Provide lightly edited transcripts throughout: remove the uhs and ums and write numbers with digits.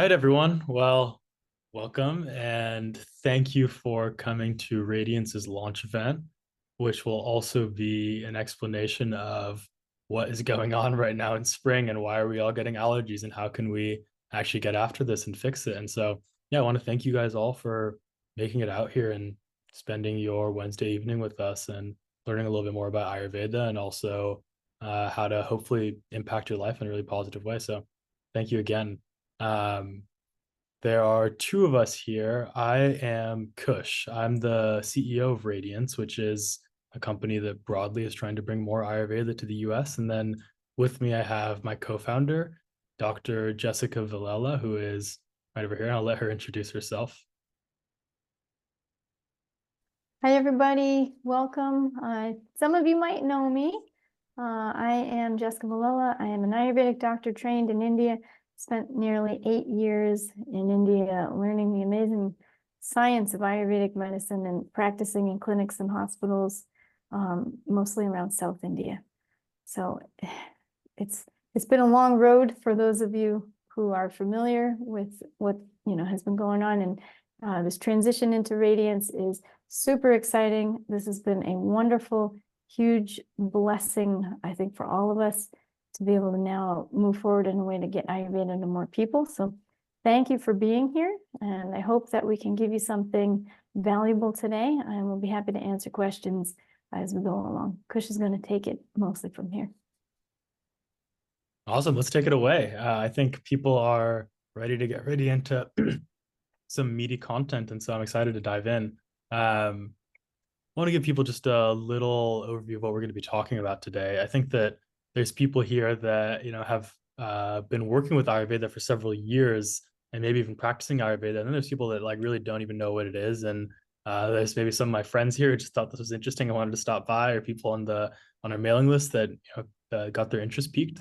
right, everyone. Well, welcome and thank you for coming to Radiance's launch event, which will also be an explanation of what is going on right now in spring and why are we all getting allergies and how can we actually get after this and fix it. And so, yeah, I want to thank you guys all for making it out here and spending your Wednesday evening with us and learning a little bit more about Ayurveda and also how to hopefully impact your life in a really positive way. So, thank you again. Um, there are two of us here. I am Kush. I'm the CEO of Radiance, which is a company that broadly is trying to bring more Ayurveda to the US. And then with me, I have my co-founder, Dr. Jessica Villela, who is right over here. I'll let her introduce herself. Hi, everybody. Welcome. Some of you might know me. I am Jessica Villela. I am an Ayurvedic doctor trained in India. Spent nearly 8 years in India learning the amazing science of Ayurvedic medicine and practicing in clinics and hospitals, mostly around South India. So it's been a long road for those of you who are familiar with what has been going on, and this transition into Radiance is super exciting. This has been a wonderful, huge blessing, I think, for all of us to be able to now move forward in a way to get Ayurveda to more people. So thank you for being here, and I hope that we can give you something valuable today, and we'll be happy to answer questions as we go along. Kush is going to take it mostly from here. Awesome. Let's take it away. I think people are ready to get ready into some meaty content, and so I'm excited to dive in. I want to give people just a little overview of what we're going to be talking about today. I think that there's people here that have been working with Ayurveda for several years and maybe even practicing Ayurveda, and then there's people that really don't even know what it is. And there's maybe some of my friends here who just thought this was interesting and wanted to stop by, or people on our mailing list that got their interest piqued.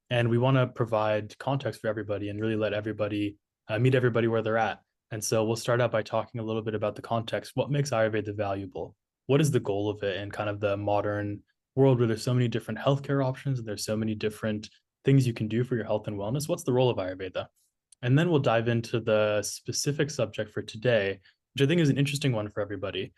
And we want to provide context for everybody and really let everybody meet everybody where they're at. And so we'll start out by talking a little bit about the context. What makes Ayurveda valuable? What is the goal of it in kind of the modern world where there's so many different healthcare options and there's so many different things you can do for your health and wellness? What's the role of Ayurveda? And then we'll dive into the specific subject for today, which I think is an interesting one for everybody,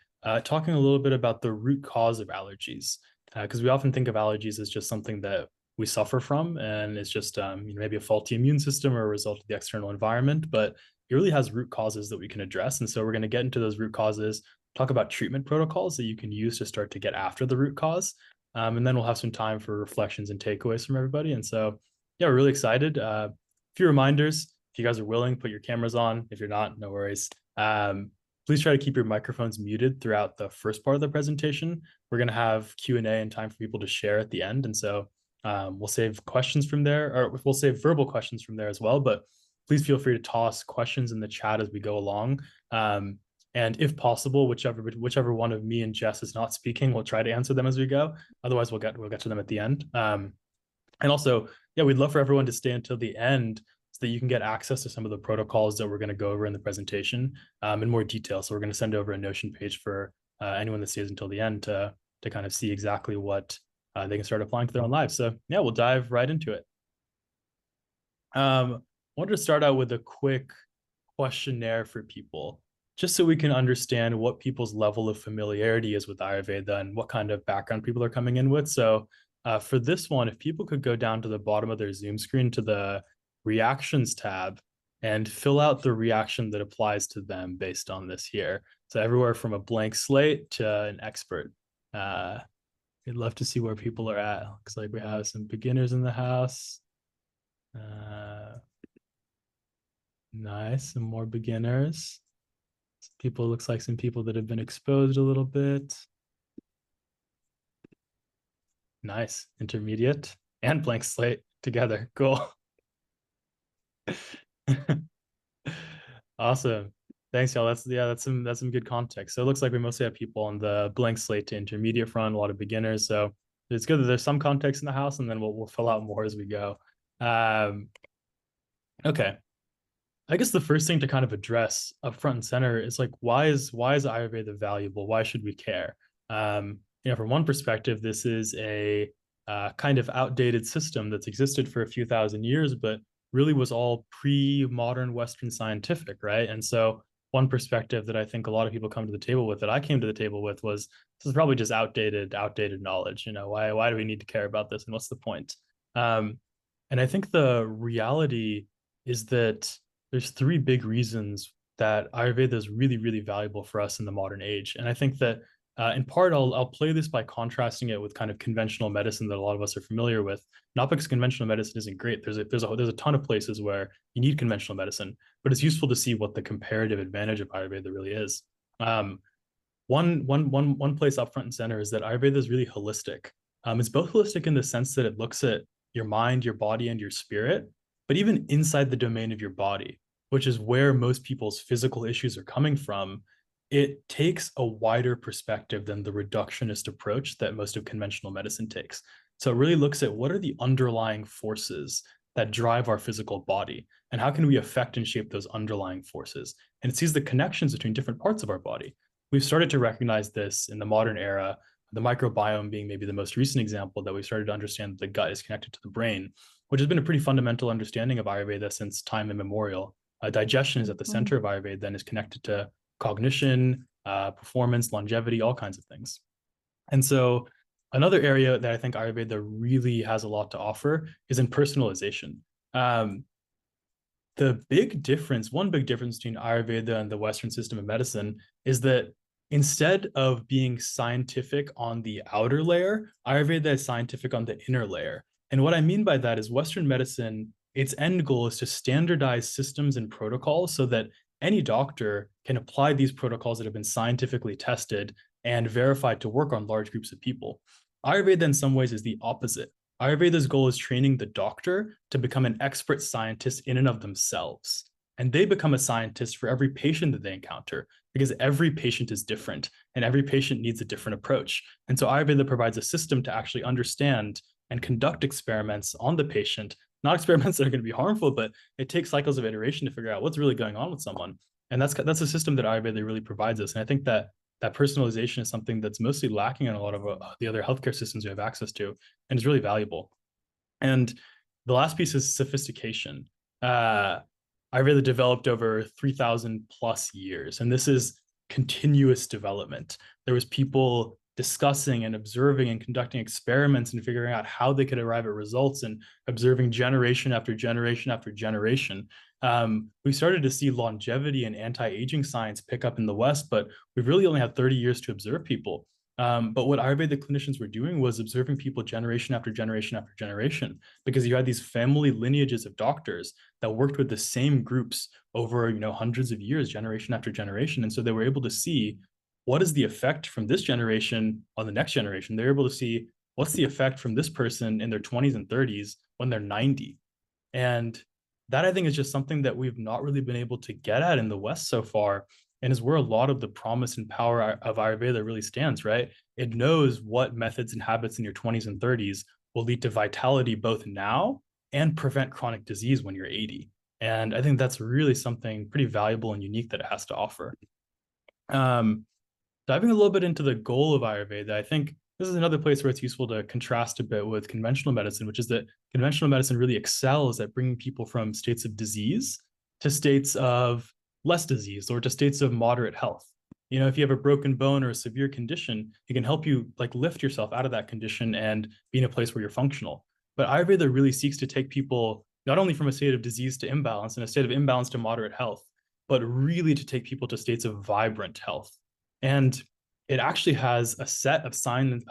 talking a little bit about the root cause of allergies. Because we often think of allergies as just something that we suffer from, and it's just maybe a faulty immune system or a result of the external environment, but it really has root causes that we can address. And so we're going to get into those root causes, talk about treatment protocols that you can use to start to get after the root cause. And then we'll have some time for reflections and takeaways from everybody. And so, yeah, we're really excited. A few reminders. If you guys are willing, put your cameras on. If you're not, no worries. Please try to keep your microphones muted throughout the first part of the presentation. We're going to have Q&A and time for people to share at the end. And so we'll save questions from there, or we'll save verbal questions from there as well. But please feel free to toss questions in the chat as we go along. And if possible, whichever one of me and Jess is not speaking, we'll try to answer them as we go. Otherwise, we'll get to them at the end. And also, yeah, we'd love for everyone to stay until the end so that you can get access to some of the protocols that we're going to go over in the presentation in more detail. So we're going to send over a Notion page for anyone that stays until the end to kind of see exactly what they can start applying to their own lives. So yeah, we'll dive right into it. I wanted to start out with a quick questionnaire for people, just so we can understand what people's level of familiarity is with Ayurveda and what kind of background people are coming in with. So for this one, if people could go down to the bottom of their Zoom screen to the reactions tab and fill out the reaction that applies to them based on this here. So everywhere from a blank slate to an expert. I'd love to see where people are at. Looks like we have some beginners in the house. Nice, some more beginners. Looks like some people that have been exposed a little bit. Nice, intermediate and blank slate together. Cool. Awesome. Thanks, y'all. That's some good context. So it looks like we mostly have people on the blank slate to intermediate front, a lot of beginners. So it's good that there's some context in the house, and then we'll fill out more as we go. Okay. I guess the first thing to kind of address up front and center is why is Ayurveda valuable? Why should we care? From one perspective, this is a kind of outdated system that's existed for a few thousand years, but really was all pre-modern Western scientific, right? And so one perspective that I think a lot of people come to the table with, that I came to the table with, was this is probably just outdated knowledge. Why do we need to care about this, and what's the point? Um, and I think the reality is that there's three big reasons that Ayurveda is really, really valuable for us in the modern age. And I think that in part, I'll play this by contrasting it with kind of conventional medicine that a lot of us are familiar with. Not because conventional medicine isn't great. There's a ton of places where you need conventional medicine, but it's useful to see what the comparative advantage of Ayurveda really is. Um, one place up front and center is that Ayurveda is really holistic. It's both holistic in the sense that it looks at your mind, your body, and your spirit, but even inside the domain of your body, which is where most people's physical issues are coming from, it takes a wider perspective than the reductionist approach that most of conventional medicine takes. So it really looks at what are the underlying forces that drive our physical body, and how can we affect and shape those underlying forces? And it sees the connections between different parts of our body. We've started to recognize this in the modern era, the microbiome being maybe the most recent example, that we started to understand that the gut is connected to the brain, which has been a pretty fundamental understanding of Ayurveda since time immemorial. Digestion is at the center of Ayurveda and is connected to cognition, performance, longevity, all kinds of things. And so another area that I think Ayurveda really has a lot to offer is in personalization. One big difference between Ayurveda and the Western system of medicine is that instead of being scientific on the outer layer, Ayurveda is scientific on the inner layer. And what I mean by that is Western medicine, its end goal is to standardize systems and protocols so that any doctor can apply these protocols that have been scientifically tested and verified to work on large groups of people. Ayurveda, in some ways, is the opposite. Ayurveda's goal is training the doctor to become an expert scientist in and of themselves. And they become a scientist for every patient that they encounter, because every patient is different and every patient needs a different approach. And so Ayurveda provides a system to actually understand and conduct experiments on the patient, not experiments that are going to be harmful, but it takes cycles of iteration to figure out what's really going on with someone. And that's a system that Ayurveda really provides us. And I think that personalization is something that's mostly lacking in a lot of the other healthcare systems we have access to, and is really valuable. And the last piece is sophistication. Ayurveda developed over 3,000 plus years, and this is continuous development. There was people discussing and observing and conducting experiments and figuring out how they could arrive at results, and observing generation after generation after generation. We started to see longevity and anti-aging science pick up in the West, but we've really only had 30 years to observe people. But what Ayurvedic clinicians were doing was observing people generation after generation after generation, because you had these family lineages of doctors that worked with the same groups over hundreds of years, generation after generation. And so they were able to see what is the effect from this generation on the next generation. They're able to see what's the effect from this person in their 20s and 30s when they're 90. And that, I think, is just something that we've not really been able to get at in the West so far, and is where a lot of the promise and power of Ayurveda really stands, right? It knows what methods and habits in your 20s and 30s will lead to vitality both now and prevent chronic disease when you're 80. And I think that's really something pretty valuable and unique that it has to offer. Diving a little bit into the goal of Ayurveda, I think this is another place where it's useful to contrast a bit with conventional medicine, which is that conventional medicine really excels at bringing people from states of disease to states of less disease, or to states of moderate health. If you have a broken bone or a severe condition, it can help you lift yourself out of that condition and be in a place where you're functional. But Ayurveda really seeks to take people not only from a state of disease to imbalance, and a state of imbalance to moderate health, but really to take people to states of vibrant health. And it actually has a set of signs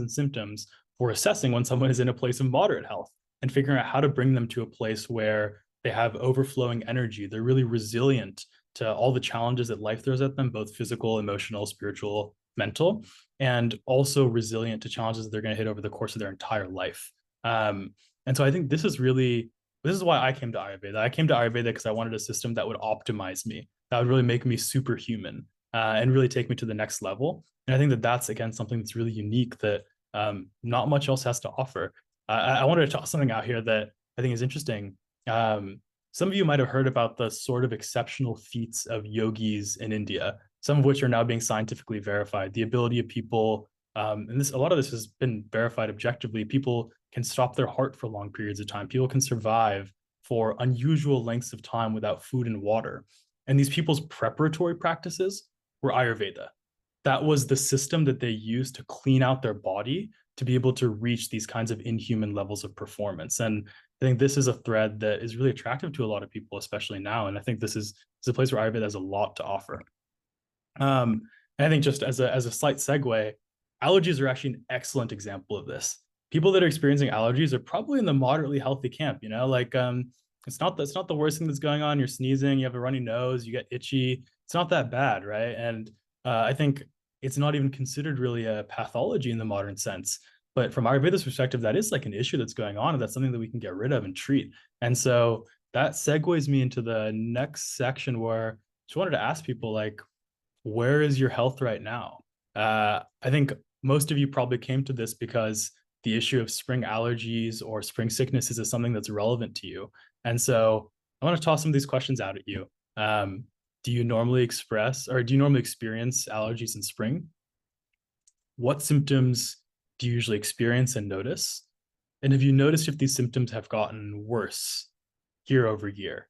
and symptoms for assessing when someone is in a place of moderate health, and figuring out how to bring them to a place where they have overflowing energy. They're really resilient to all the challenges that life throws at them, both physical, emotional, spiritual, mental, and also resilient to challenges that they're going to hit over the course of their entire life. And so I think this is why I came to Ayurveda. I came to Ayurveda because I wanted a system that would optimize me, that would really make me superhuman, and really take me to the next level. And I think that that's, again, something that's really unique that not much else has to offer. I wanted to toss something out here that I think is interesting. Some of you might have heard about the sort of exceptional feats of yogis in India, some of which are now being scientifically verified. The ability of people, and a lot of this has been verified objectively. People can stop their heart for long periods of time. People can survive for unusual lengths of time without food and water. And these people's preparatory practices were Ayurveda. That was the system that they used to clean out their body to be able to reach these kinds of inhuman levels of performance. And I think this is a thread that is really attractive to a lot of people, especially now. And I think this is a place where Ayurveda has a lot to offer. And I think just as a slight segue, allergies are actually an excellent example of this. People that are experiencing allergies are probably in the moderately healthy camp, you know, like it's not the worst thing that's going on. You're sneezing, you have a runny nose, you get itchy. It's not that bad, right? And I think it's not even considered really a pathology in the modern sense. But from Ayurveda's perspective, that is like an issue that's going on, and that's something that we can get rid of and treat. And so that segues me into the next section where I just wanted to ask people, like, where is your health right now? I think most of you probably came to this because the issue of spring allergies or spring sicknesses is something that's relevant to you. And so I want to toss some of these questions out at you. Do you normally experience allergies in spring? What symptoms do you usually experience and notice? And have you noticed if these symptoms have gotten worse year over year?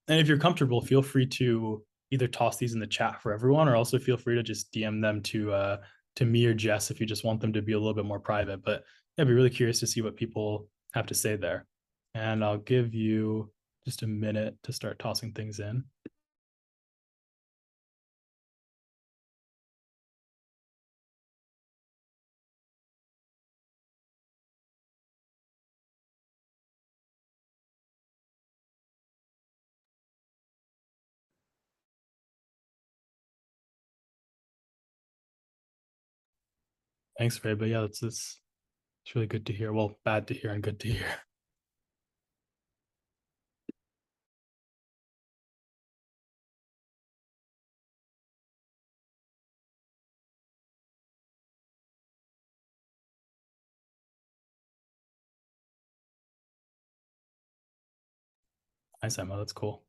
And if you're comfortable, feel free to either toss these in the chat for everyone, or also feel free to just DM them to me or Jess if you just want them to be a little bit more private. But yeah, I'd be really curious to see what people have to say there. And I'll give you just a minute to start tossing things in. Thanks, Ray. But yeah, it's really good to hear. Well, bad to hear and good to hear. Nice, Emma. That's cool.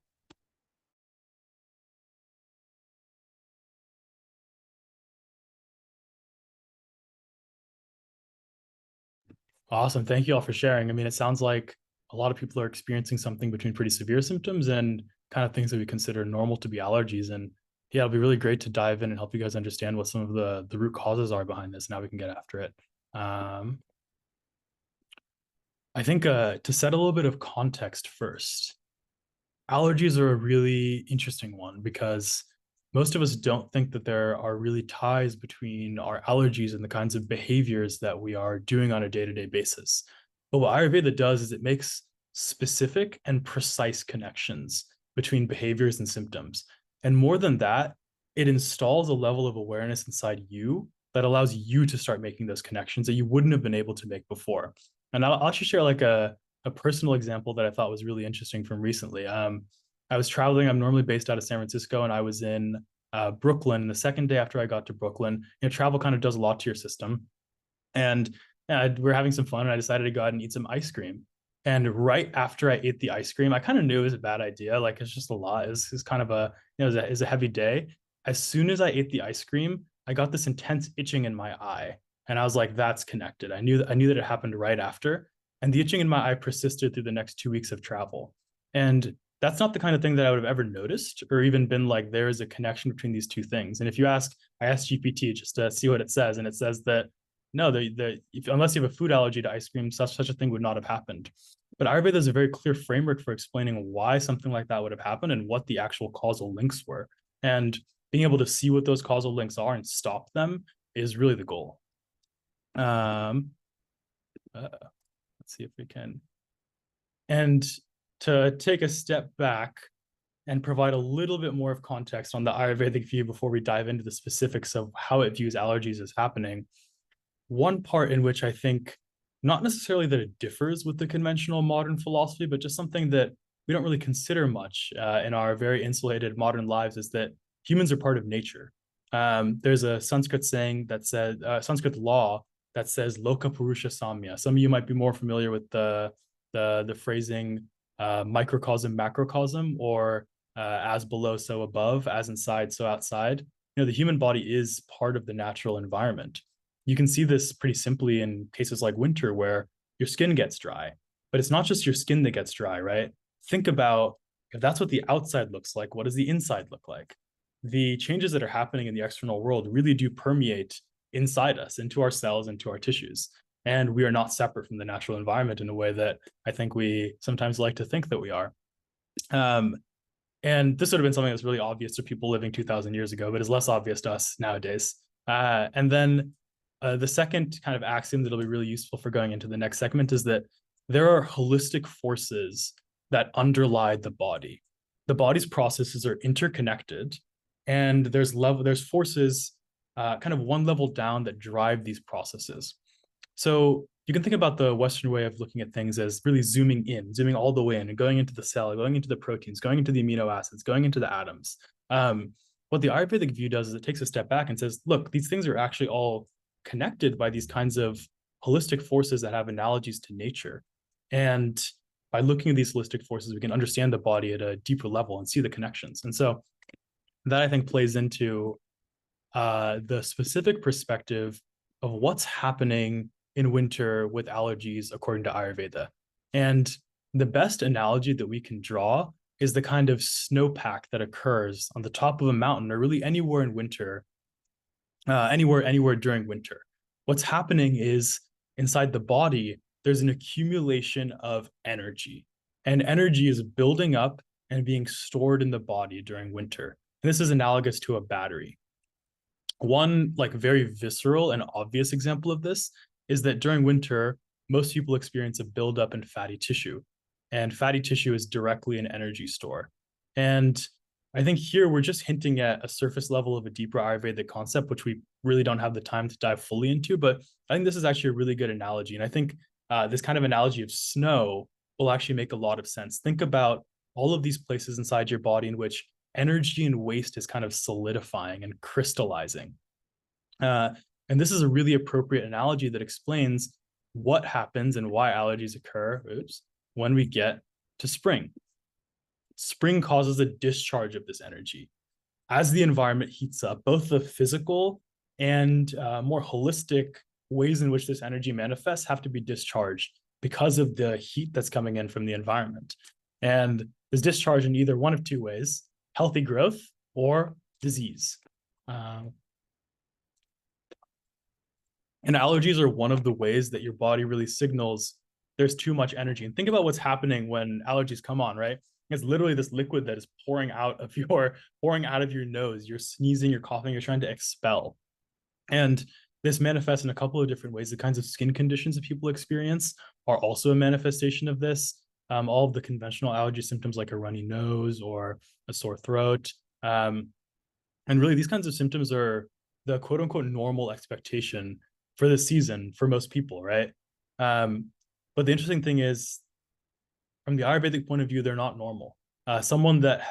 Awesome. Thank you all for sharing. I mean, it sounds like a lot of people are experiencing something between pretty severe symptoms and kind of things that we consider normal to be allergies. And yeah, it'll be really great to dive in and help you guys understand what some of the root causes are behind this. Now we can get after it. I think to set a little bit of context first, allergies are a really interesting one because most of us don't think that there are really ties between our allergies and the kinds of behaviors that we are doing on a day-to-day basis. But what Ayurveda does is it makes specific and precise connections between behaviors and symptoms. And more than that, it installs a level of awareness inside you that allows you to start making those connections that you wouldn't have been able to make before. And I'll actually share like a personal example that I thought was really interesting from recently. I was traveling. I'm normally based out of San Francisco, and I was in Brooklyn. The second day after I got to Brooklyn, travel kind of does a lot to your system. And we're having some fun, and I decided to go out and eat some ice cream. And right after I ate the ice cream, I kind of knew it was a bad idea. Like, it's just a lot. It's kind of it was a heavy day. As soon as I ate the ice cream, I got this intense itching in my eye. And I was like, that's connected. I knew that it happened right after. And the itching in my eye persisted through the next 2 weeks of travel. And that's not the kind of thing that I would have ever noticed or even been like, there is a connection between these two things. And if you ask, I asked GPT just to see what it says, and it says that no, unless you have a food allergy to ice cream, such a thing would not have happened. But Ayurveda is a very clear framework for explaining why something like that would have happened and what the actual causal links were. And being able to see what those causal links are and stop them is really the goal. Let's see if we can. And to take a step back and provide a little bit more of context on the Ayurvedic view before we dive into the specifics of how it views allergies as happening, one part in which I think, not necessarily that it differs with the conventional modern philosophy, but just something that we don't really consider much in our very insulated modern lives, is that humans are part of nature. There's a Sanskrit saying that says, Sanskrit law that says loka purusha samya. Some of you might be more familiar with the phrasing microcosm, macrocosm, or as below, so above, as inside, so outside. The human body is part of the natural environment. You can see this pretty simply in cases like winter, where your skin gets dry, But it's not just your skin that gets dry, right? Think about if that's what the outside looks like, what does the inside look like? The changes that are happening in the external world really do permeate inside us, into our cells, into our tissues. And we are not separate from the natural environment in a way that I think we sometimes like to think that we are. And this would have been something that's really obvious to people living 2,000 years ago, but is less obvious to us nowadays. And then the second kind of axiom that'll be really useful for going into the next segment is that there are holistic forces that underlie the body. The body's processes are interconnected, and there's forces kind of one level down that drive these processes. So you can think about the Western way of looking at things as really zooming in, zooming all the way in and going into the cell, going into the proteins, going into the amino acids, going into the atoms. What the Ayurvedic view does is it takes a step back and says, look, these things are actually all connected by these kinds of holistic forces that have analogies to nature. And by looking at these holistic forces, we can understand the body at a deeper level and see the connections. And so that, I think, plays into the specific perspective of what's happening in winter with allergies according to Ayurveda. And the best analogy that we can draw is the kind of snowpack that occurs on the top of a mountain, or really anywhere in winter, anywhere during winter. What's happening is inside the body, there's an accumulation of energy, and energy is building up and being stored in the body during winter. And this is analogous to a battery. One like very visceral and obvious example of this is that during winter, most people experience a buildup in fatty tissue, and fatty tissue is directly an energy store. And I think here we're just hinting at a surface level of a deeper Ayurvedic concept, which we really don't have the time to dive fully into. But I think this is actually a really good analogy. And I think this kind of analogy of snow will actually make a lot of sense. Think about all of these places inside your body in which energy and waste is kind of solidifying and crystallizing. And this is a really appropriate analogy that explains what happens and why allergies occur when we get to spring. Spring causes a discharge of this energy. As the environment heats up, both the physical and more holistic ways in which this energy manifests have to be discharged because of the heat that's coming in from the environment. And is discharged in either one of two ways: healthy growth or disease. And allergies are one of the ways that your body really signals there's too much energy. And think about what's happening when allergies come on, right? It's literally this liquid that is pouring out of your nose. You're sneezing, you're coughing, you're trying to expel. And this manifests in a couple of different ways. The kinds of skin conditions that people experience are also a manifestation of this. All of the conventional allergy symptoms like a runny nose or a sore throat. And really, these kinds of symptoms are the quote unquote normal expectation for the season for most people, right? But the interesting thing is, from the Ayurvedic point of view, they're not normal. Someone that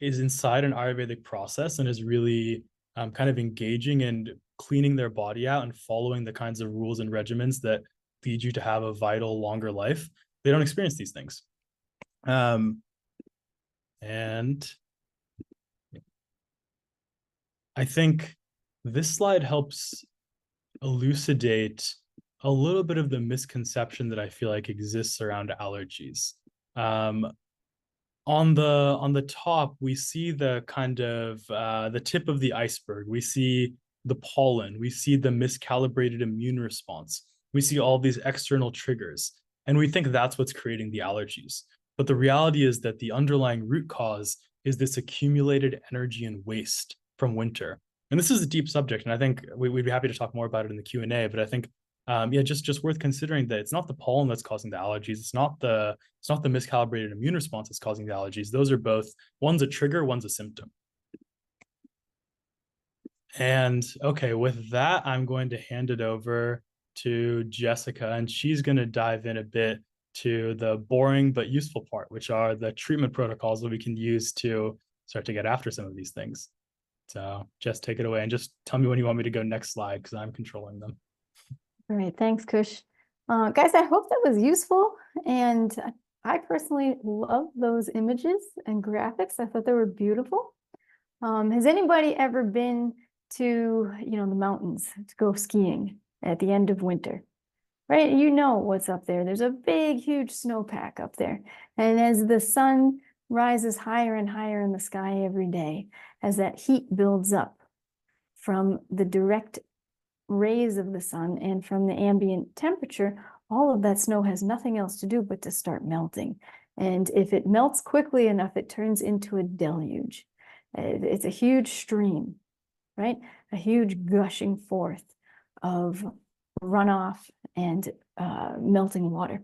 is inside an Ayurvedic process and is really kind of engaging and cleaning their body out and following the kinds of rules and regimens that lead you to have a vital, longer life, they don't experience these things. And I think this slide helps elucidate a little bit of the misconception that I feel like exists around allergies. On the top, we see the kind of the tip of the iceberg. We see the pollen. We see the miscalibrated immune response. We see all these external triggers, and we think that's what's creating the allergies. But the reality is that the underlying root cause is this accumulated energy and waste from winter. And this is a deep subject, and I think we'd be happy to talk more about it in the Q&A. But I think, just worth considering that it's not the pollen that's causing the allergies. It's not the miscalibrated immune response that's causing the allergies. Those are both, one's a trigger, one's a symptom. And okay, with that, I'm going to hand it over to Jessica, and she's going to dive in a bit to the boring but useful part, which are the treatment protocols that we can use to start to get after some of these things. So Jess, take it away and just tell me when you want me to go next slide, because I'm controlling them. All right, thanks, Kush. Guys, I hope that was useful. And I personally love those images and graphics. I thought they were beautiful. Has anybody ever been to, the mountains to go skiing at the end of winter? right? You know what's up there. There's a big, huge snowpack up there. And as the sun rises higher and higher in the sky every day, as that heat builds up from the direct rays of the sun and from the ambient temperature, all of that snow has nothing else to do but to start melting. And if it melts quickly enough, it turns into a deluge. It's a huge stream, right? A huge gushing forth of runoff and melting water.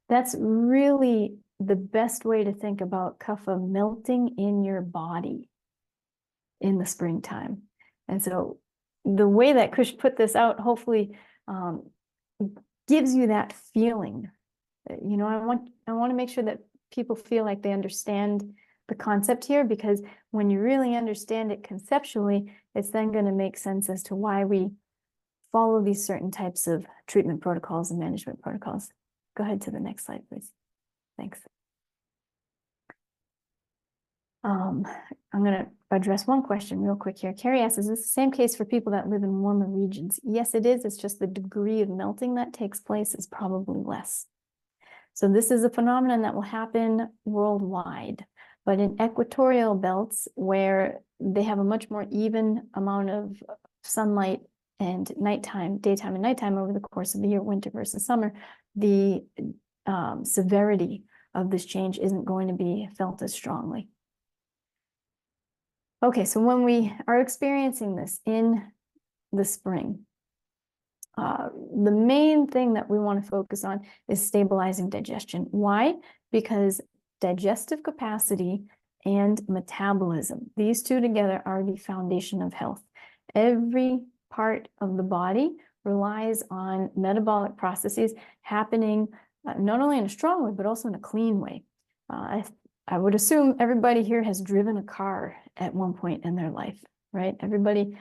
That's really the best way to think about kapha melting in your body in the springtime. And so the way that Krish put this out, hopefully gives you that feeling. You know, I want to make sure that people feel like they understand the concept here, because when you really understand it conceptually, it's then going to make sense as to why we follow these certain types of treatment protocols and management protocols. Go ahead to the next slide, please. Thanks. I'm going to address one question real quick here. Carrie asks, is this the same case for people that live in warmer regions? Yes, it is. It's just the degree of melting that takes place is probably less. So this is a phenomenon that will happen worldwide, but in equatorial belts where they have a much more even amount of sunlight and nighttime, daytime and nighttime over the course of the year, winter versus summer, the severity of this change isn't going to be felt as strongly. Okay, so when we are experiencing this in the spring, the main thing that we want to focus on is stabilizing digestion. Why? Because digestive capacity and metabolism, these two together are the foundation of health. Every part of the body relies on metabolic processes happening not only in a strong way, but also in a clean way. I would assume everybody here has driven a car at one point in their life, right? Everybody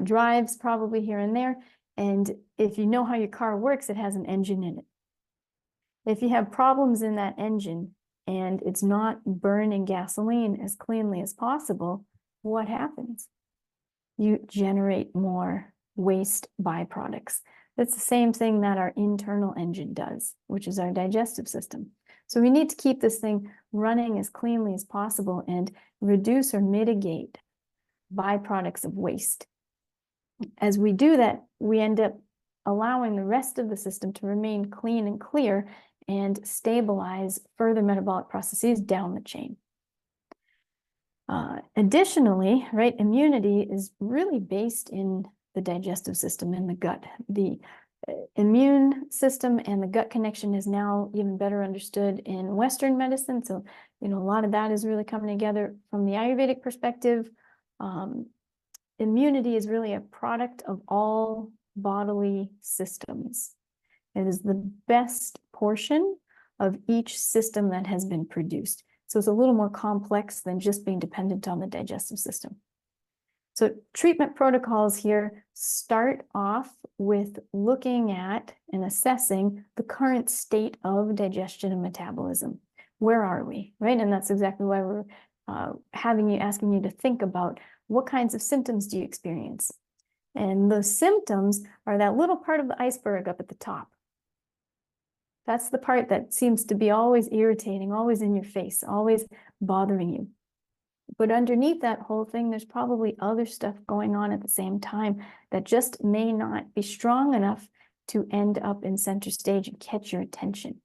drives probably here and there. And if you know how your car works, it has an engine in it. If you have problems in that engine and it's not burning gasoline as cleanly as possible, what happens? You generate more waste byproducts. That's the same thing that our internal engine does, which is our digestive system. So we need to keep this thing running as cleanly as possible and reduce or mitigate byproducts of waste. As we do that, we end up allowing the rest of the system to remain clean and clear and stabilize further metabolic processes down the chain. Additionally, right, immunity is really based in the digestive system in the gut. The immune system and the gut connection is now even better understood in Western medicine. So, you know, a lot of that is really coming together from the Ayurvedic perspective. Immunity is really a product of all bodily systems. It is the best portion of each system that has been produced. So it's a little more complex than just being dependent on the digestive system. So treatment protocols here start off with looking at and assessing the current state of digestion and metabolism. Where are we, right? And that's exactly why we're asking you to think about what kinds of symptoms do you experience? And the symptoms are that little part of the iceberg up at the top. That's the part that seems to be always irritating, always in your face, always bothering you. But underneath that whole thing, there's probably other stuff going on at the same time that just may not be strong enough to end up in center stage and catch your attention.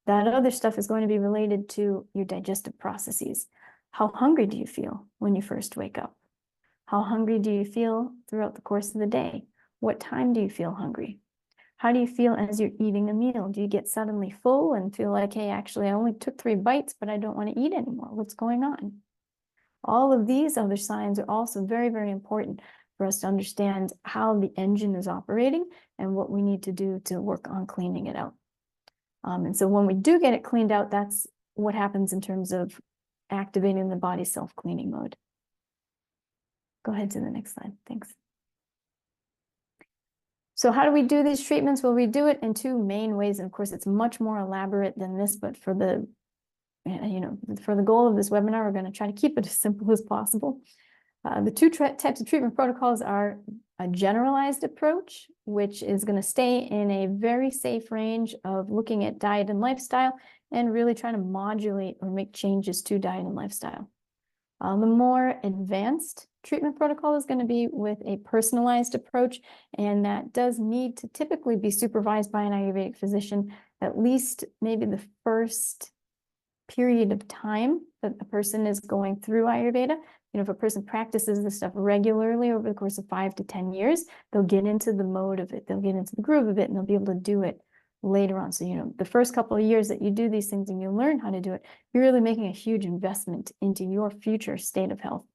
That other stuff is going to be related to your digestive processes. How hungry do you feel when you first wake up? How hungry do you feel throughout the course of the day? What time do you feel hungry? How do you feel as you're eating a meal? Do you get suddenly full and feel like, hey, actually, I only took 3 bites, but I don't want to eat anymore? What's going on? All of these other signs are also very, very important for us to understand how the engine is operating and what we need to do to work on cleaning it out. And so when we do get it cleaned out, that's what happens in terms of activating the body's self-cleaning mode. Go ahead to the next slide. Thanks. So how do we do these treatments? Well, we do it in 2 main ways. And of course, it's much more elaborate than this, but for the goal of this webinar, we're going to try to keep it as simple as possible. The 2 types of treatment protocols are a generalized approach, which is going to stay in a very safe range of looking at diet and lifestyle and really trying to modulate or make changes to diet and lifestyle. The more advanced treatment protocol is going to be with a personalized approach, and that does need to typically be supervised by an Ayurvedic physician, at least maybe the first period of time that a person is going through Ayurveda. You know, if a person practices this stuff regularly over the course of 5 to 10 years, they'll get into the mode of it, they'll get into the groove of it, and they'll be able to do it later on. So, you know, the first couple of years that you do these things and you learn how to do it, you're really making a huge investment into your future state of health.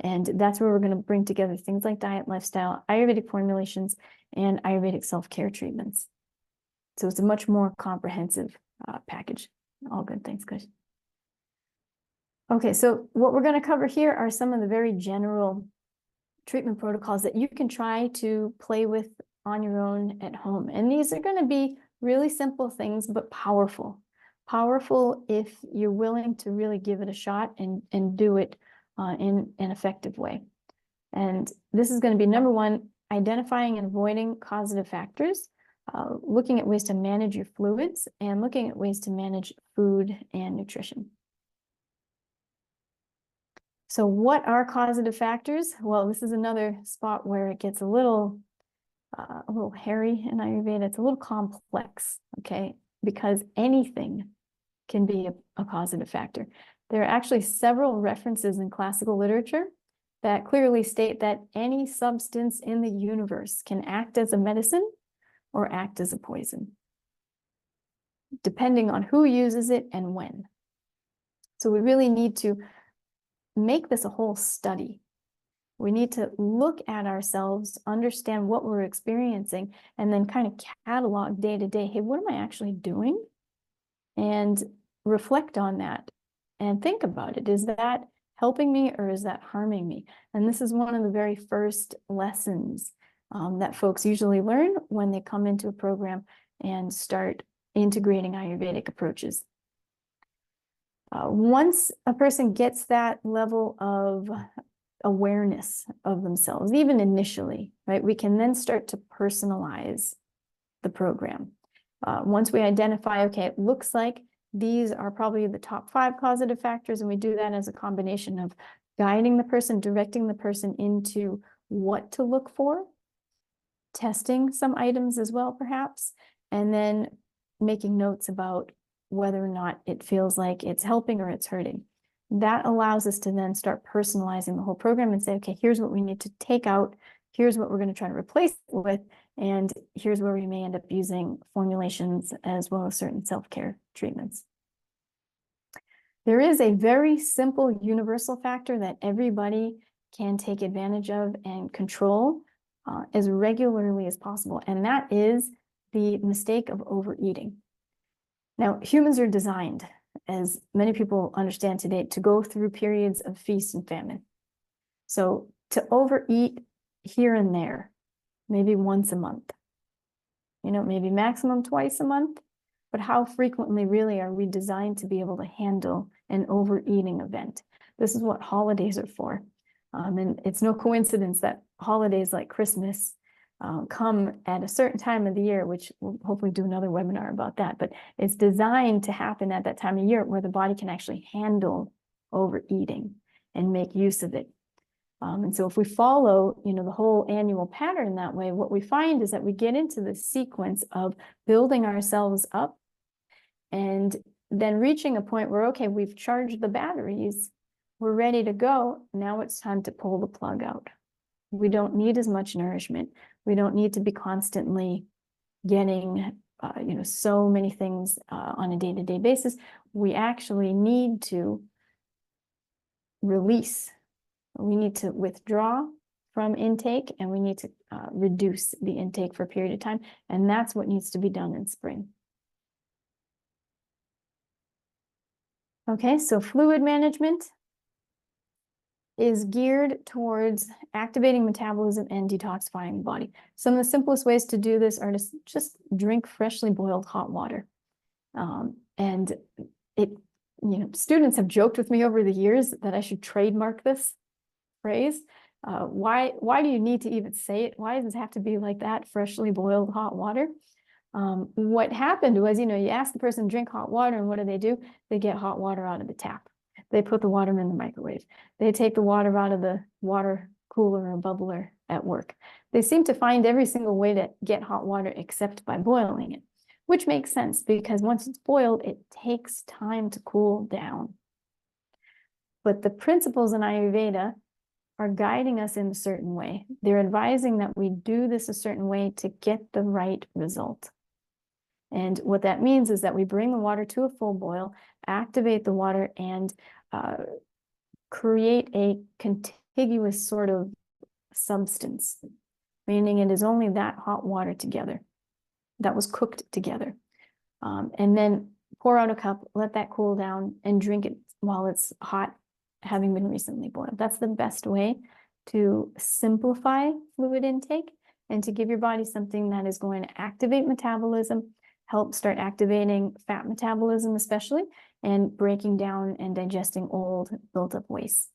And that's where we're going to bring together things like diet, lifestyle, Ayurvedic formulations, and Ayurvedic self-care treatments. So it's a much more comprehensive package. All good, thanks, guys. Okay, so what we're going to cover here are some of the very general treatment protocols that you can try to play with on your own at home. And these are going to be really simple things, but powerful. Powerful if you're willing to really give it a shot and do it in an effective way. And this is going to be number one, identifying and avoiding causative factors, looking at ways to manage your fluids, and looking at ways to manage food and nutrition. So what are causative factors? Well, this is another spot where it gets a little hairy in Ayurveda. It's a little complex, okay? Because anything can be a causative factor. There are actually several references in classical literature that clearly state that any substance in the universe can act as a medicine or act as a poison, depending on who uses it and when. So we really need to make this a whole study. We need to look at ourselves, understand what we're experiencing, and then kind of catalog day to day, hey, what am I actually doing? And reflect on that and think about it. Is that helping me or is that harming me? And this is one of the very first lessons that folks usually learn when they come into a program and start integrating Ayurvedic approaches. Once a person gets that level of awareness of themselves, even initially, right, we can then start to personalize the program. Once we identify, okay, it looks like these are probably the top 5 causative factors, and we do that as a combination of guiding the person, directing the person into what to look for, testing some items as well, perhaps, and then making notes about whether or not it feels like it's helping or it's hurting. That allows us to then start personalizing the whole program and say, okay, here's what we need to take out, here's what we're going to try to replace it with, and here's where we may end up using formulations as well as certain self-care treatments. There is a very simple universal factor that everybody can take advantage of and control as regularly as possible, and that is the mistake of overeating. Now, humans are designed, as many people understand today, to go through periods of feast and famine. So to overeat here and there, maybe once a month, you know, maybe maximum twice a month, but how frequently really are we designed to be able to handle an overeating event? This is what holidays are for. And it's no coincidence that holidays like Christmas come at a certain time of the year, which we'll hopefully do another webinar about that, but it's designed to happen at that time of year where the body can actually handle overeating and make use of it. And so if we follow, you know, the whole annual pattern that way, what we find is that we get into the sequence of building ourselves up and then reaching a point where, okay, we've charged the batteries, we're ready to go. Now it's time to pull the plug out. We don't need as much nourishment. We don't need to be constantly getting, you know, so many things on a day-to-day basis. We actually need to release. We need to withdraw from intake, and we need to reduce the intake for a period of time. And that's what needs to be done in spring. Okay, so fluid management is geared towards activating metabolism and detoxifying the body. Some of the simplest ways to do this are to just drink freshly boiled hot water. And it, you know, students have joked with me over the years that I should trademark this phrase Why do you need to even say it? Why does it have to be like that, freshly boiled hot water? What happened was, you ask the person to drink hot water, and what do? They get hot water out of the tap. They put the water in the microwave. They take the water out of the water cooler or bubbler at work. They seem to find every single way to get hot water except by boiling it, which makes sense because once it's boiled, it takes time to cool down. But the principles in Ayurveda are guiding us in a certain way. They're advising that we do this a certain way to get the right result. And what that means is that we bring the water to a full boil, activate the water, and create a contiguous sort of substance, meaning it is only that hot water together that was cooked together. And then pour out a cup, let that cool down, and drink it while it's hot, having been recently boiled. That's the best way to simplify fluid intake and to give your body something that is going to activate metabolism, help start activating fat metabolism especially, and breaking down and digesting old built-up waste.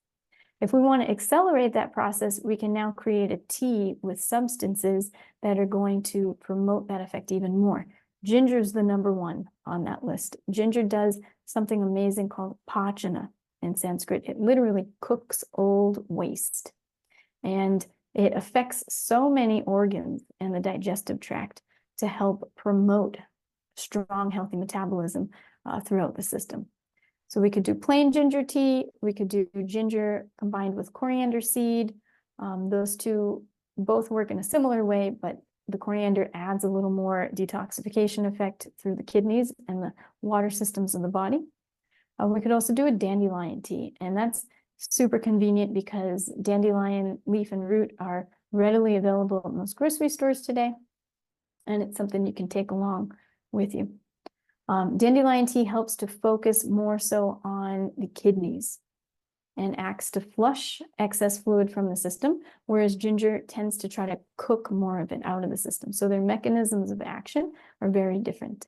If we want to accelerate that process, we can now create a tea with substances that are going to promote that effect even more. Ginger is the number one on that list. Ginger does something amazing called pachana in Sanskrit. It literally cooks old waste. And it affects so many organs in the digestive tract to help promote strong, healthy metabolism throughout the system. So we could do plain ginger tea. We could do ginger combined with coriander seed. Those two both work in a similar way, but the coriander adds a little more detoxification effect through the kidneys and the water systems of the body. We could also do a dandelion tea, and that's super convenient because dandelion leaf and root are readily available at most grocery stores today, and it's something you can take along with you. Dandelion tea helps to focus more so on the kidneys and acts to flush excess fluid from the system, whereas ginger tends to try to cook more of it out of the system. So their mechanisms of action are very different.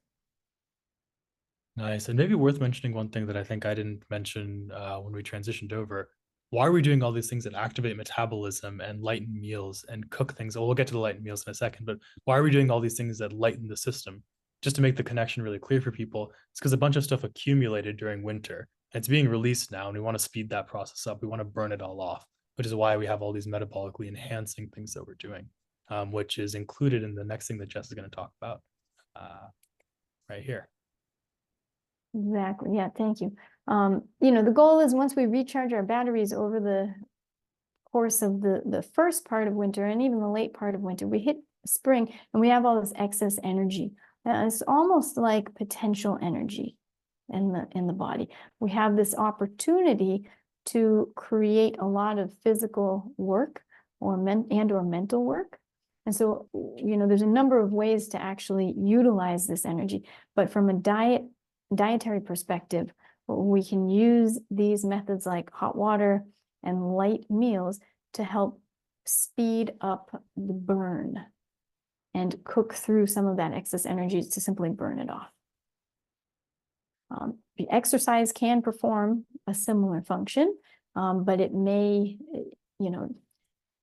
Nice. And maybe worth mentioning one thing that I think I didn't mention when we transitioned over. Why are we doing all these things that activate metabolism and lighten meals and cook things? Well, we'll get to the lighten meals in a second, but why are we doing all these things that lighten the system? Just to make the connection really clear for people, it's because a bunch of stuff accumulated during winter. It's being released now, and we want to speed that process up. We want to burn it all off, which is why we have all these metabolically enhancing things that we're doing, which is included in the next thing that Jess is going to talk about right here. Exactly. Yeah, thank you. The goal is once we recharge our batteries over the course of the first part of winter and even the late part of winter, we hit spring and we have all this excess energy. It's almost like potential energy in the body. We have this opportunity to create a lot of physical work or mental work. And so, there's a number of ways to actually utilize this energy, but from a dietary perspective, we can use these methods like hot water and light meals to help speed up the burn and cook through some of that excess energy to simply burn it off. The exercise can perform a similar function, but it may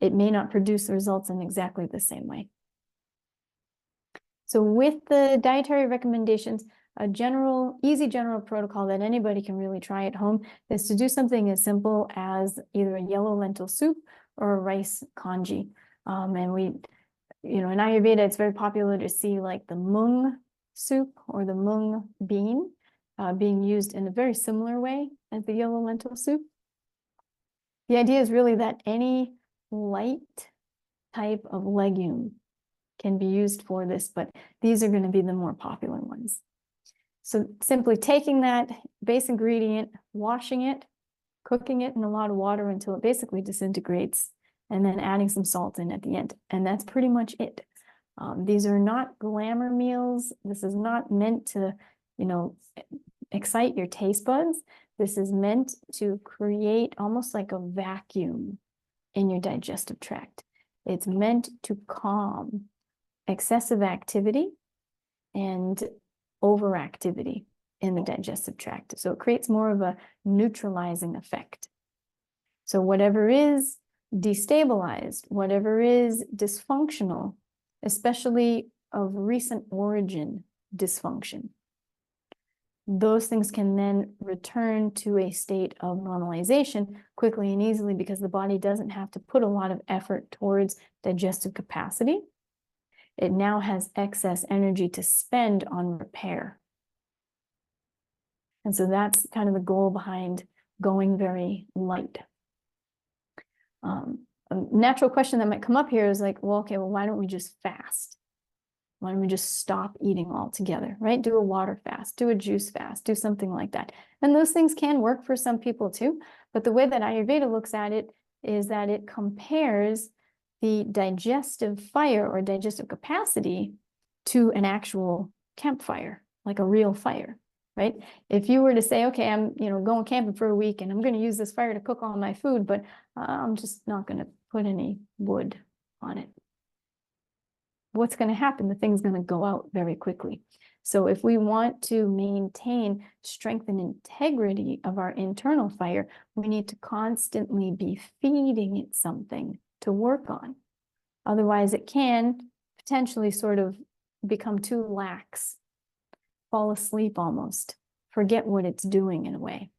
not produce the results in exactly the same way. So with the dietary recommendations, a easy general protocol that anybody can really try at home is to do something as simple as either a yellow lentil soup or a rice congee. And we, in Ayurveda, it's very popular to see like the mung soup or the mung bean being used in a very similar way as the yellow lentil soup. The idea is really that any light type of legume can be used for this, but these are going to be the more popular ones. So simply taking that base ingredient, washing it, cooking it in a lot of water until it basically disintegrates, and then adding some salt in at the end. And that's pretty much it. These are not glamour meals. This is not meant to, excite your taste buds. This is meant to create almost like a vacuum in your digestive tract. It's meant to calm excessive activity and overactivity in the digestive tract. So it creates more of a neutralizing effect. So whatever is destabilized, whatever is dysfunctional, especially of recent origin dysfunction, those things can then return to a state of normalization quickly and easily because the body doesn't have to put a lot of effort towards digestive capacity. It now has excess energy to spend on repair. And so that's kind of the goal behind going very light. A natural question that might come up here is like, well, okay, well, why don't we just fast? Why don't we just stop eating altogether, right? Do a water fast, do a juice fast, do something like that. And those things can work for some people too. But the way that Ayurveda looks at it is that it compares the digestive fire or digestive capacity to an actual campfire, like a real fire, right? If you were to say, okay, I'm going camping for a week and I'm going to use this fire to cook all my food, but I'm just not going to put any wood on it. What's going to happen? The thing's going to go out very quickly. So if we want to maintain strength and integrity of our internal fire, we need to constantly be feeding it something to work on. Otherwise, it can potentially sort of become too lax, fall asleep almost, forget what it's doing in a way.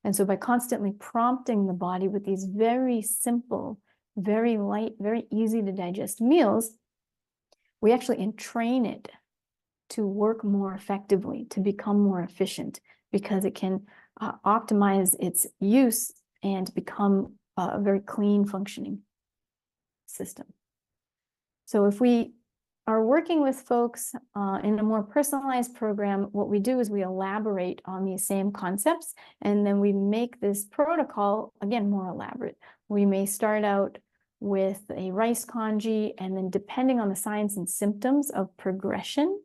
And so by constantly prompting the body with these very simple, very light, very easy to digest meals, we actually entrain it to work more effectively, to become more efficient, because it can optimize its use and become a very clean functioning system. So if we are working with folks in a more personalized program, what we do is we elaborate on these same concepts, and then we make this protocol, again, more elaborate. We may start out with a rice congee, and then depending on the signs and symptoms of progression,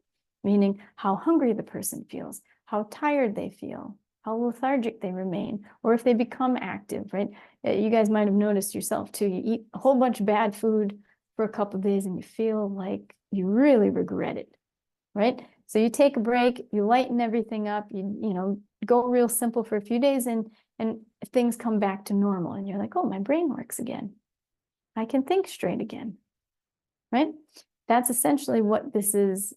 meaning how hungry the person feels, how tired they feel, how lethargic they remain, or if they become active, right? You guys might have noticed yourself too. You eat a whole bunch of bad food for a couple of days and you feel like you really regret it, right? So you take a break, you lighten everything up, you go real simple for a few days, and things come back to normal, and you're like, oh, my brain works again. I can think straight again, right? That's essentially what this is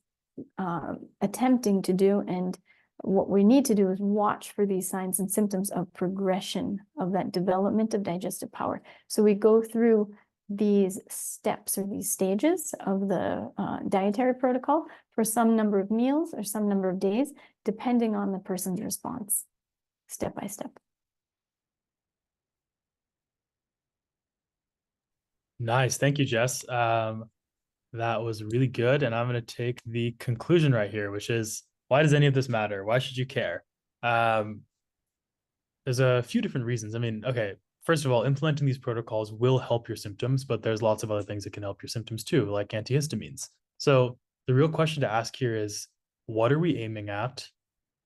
attempting to do. And what we need to do is watch for these signs and symptoms of progression of that development of digestive power. So we go through these steps or these stages of the dietary protocol for some number of meals or some number of days, depending on the person's response, step by step. Nice. Thank you, Jess. That was really good. And I'm going to take the conclusion right here, which is, why does any of this matter? Why should you care? There's a few different reasons. I mean, okay, first of all, implementing these protocols will help your symptoms, but there's lots of other things that can help your symptoms too, like antihistamines. So the real question to ask here is, what are we aiming at?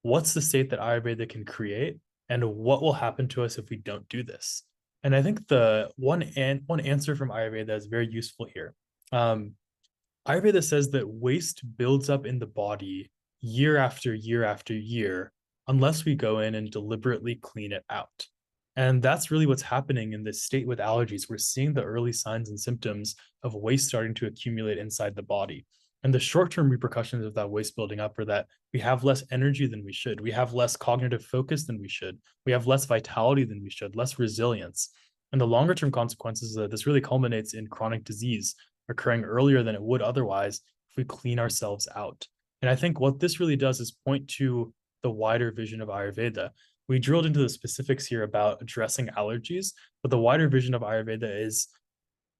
What's the state that Ayurveda can create? And what will happen to us if we don't do this? And I think the one answer from Ayurveda is very useful here. Ayurveda says that waste builds up in the body year after year after year, unless we go in and deliberately clean it out. And that's really what's happening in this state with allergies. We're seeing the early signs and symptoms of waste starting to accumulate inside the body. And the short-term repercussions of that waste building up are that we have less energy than we should. We have less cognitive focus than we should. We have less vitality than we should, less resilience. And the longer-term consequences is that this really culminates in chronic disease occurring earlier than it would otherwise if we clean ourselves out. And I think what this really does is point to the wider vision of Ayurveda. We drilled into the specifics here about addressing allergies, but the wider vision of Ayurveda is